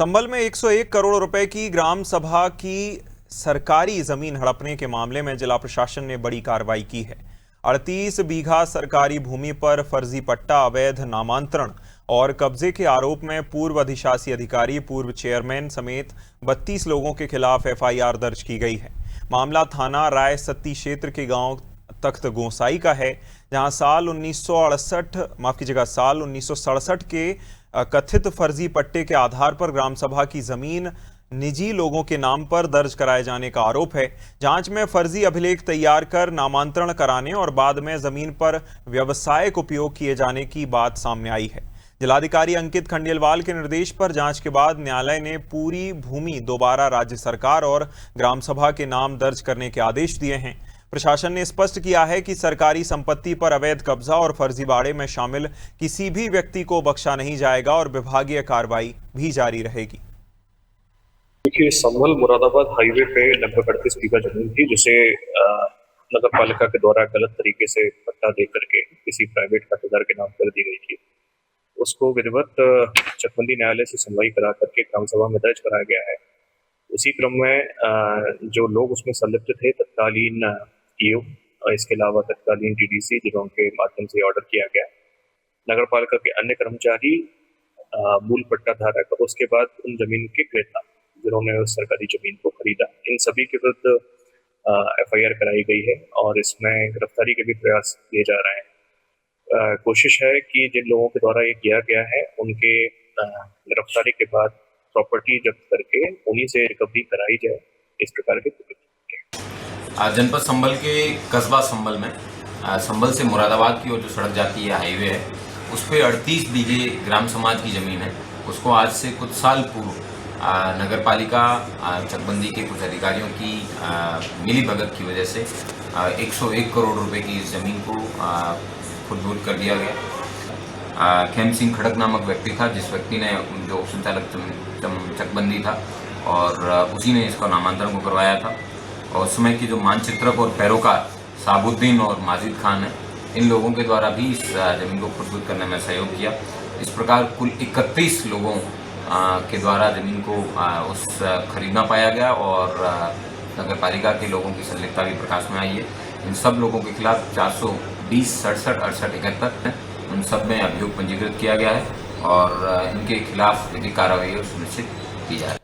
संभल में 101 करोड़ रुपए की ग्राम सभा की सरकारी जमीन हड़पने के मामले में जिला प्रशासन ने बड़ी कार्रवाई की है। 38 बीघा सरकारी भूमि पर फर्जी पट्टा, अवैध नामांतरण और कब्जे के आरोप में पूर्व अधिशासी अधिकारी, पूर्व चेयरमैन समेत 32 लोगों के खिलाफ एफआईआर दर्ज की गई है। मामला थाना राय सत्ती क्षेत्र के गांव तख्त गोसाई का है, जहां साल 1967 के कथित फर्जी पट्टे के आधार पर ग्राम सभा की जमीन निजी लोगों के नाम पर दर्ज कराए जाने का आरोप है। जांच में फर्जी अभिलेख तैयार कर नामांतरण कराने और बाद में जमीन पर व्यवसायिक उपयोग किए जाने की बात सामने आई है। जिलाधिकारी अंकित खंडेलवाल के निर्देश पर जांच के बाद न्यायालय ने पूरी भूमि दोबारा राज्य सरकार और ग्राम सभा के नाम दर्ज करने के आदेश दिए हैं। प्रशासन ने स्पष्ट किया है कि सरकारी संपत्ति पर अवैध कब्जा और फर्जीवाड़े में शामिल किसी भी व्यक्ति को बख्शा नहीं जाएगा और विभागीय कार्रवाई भी जारी रहेगी। देखिए, संभल मुरादाबाद हाईवे पे लगभग 38 बीघा जमीन थी, जिसे नगर पालिका के द्वारा गलत तरीके से पट्टा दे करके किसी प्राइवेट खातेदार के नाम कर दी गई थी। उसको विधिवत चकबंदी न्यायालय से सुनवाई करा करके ग्राम सभा में दर्ज कराया गया है। उसी क्रम में जो लोग उसमें संलिप्त थे, तत्कालीन ईओ और इसके अलावा तत्कालीन टीडीसी, जिन्हों के माध्यम से ऑर्डर किया गया, नगर पालिका के अन्य कर्मचारी, मूल पट्टा धारक और उसके बाद उन जमीन के क्रेता जिन्होंने उस सरकारी जमीन को खरीदा, इन सभी के विरुद्ध एफआईआर कराई गई है और इसमें गिरफ्तारी के भी प्रयास किए जा रहे हैं। कोशिश है कि जिन लोगों के द्वारा ये किया गया है उनके गिरफ्तारी के बाद प्रॉपर्टी जब्त करके उन्हीं से रिकवरी कराई जाए, इस प्रकार के। जनपद संभल के कस्बा संभल में संभल से मुरादाबाद की ओर जो सड़क जाती है, हाईवे है, उस पर 38 बीघे ग्राम समाज की ज़मीन है। उसको आज से कुछ साल पूर्व नगर पालिका चकबंदी के कुछ अधिकारियों की मिली भगत की वजह से 101 करोड़ रुपए की इस ज़मीन को खुर्द कर दिया गया। खेम सिंह खड़क नामक व्यक्ति था, जिस व्यक्ति ने जो संचालक चकबंदी था और उसी ने इसका नामांतरण को करवाया था। और उस समय की जो मानचित्रक और पैरोकार साबुद्दीन और माजिद खान है, इन लोगों के द्वारा भी इस ज़मीन को खुर्द करने में सहयोग किया। इस प्रकार कुल 31 लोगों के द्वारा ज़मीन को उस खरीदना पाया गया और नगर पालिका के लोगों की संलिप्तता भी प्रकाश में आई है। इन सब लोगों के खिलाफ 420 67 68 71 उन सब में अभियोग पंजीकृत किया गया है और इनके खिलाफ विधिक कार्रवाई सुनिश्चित की जा रही है।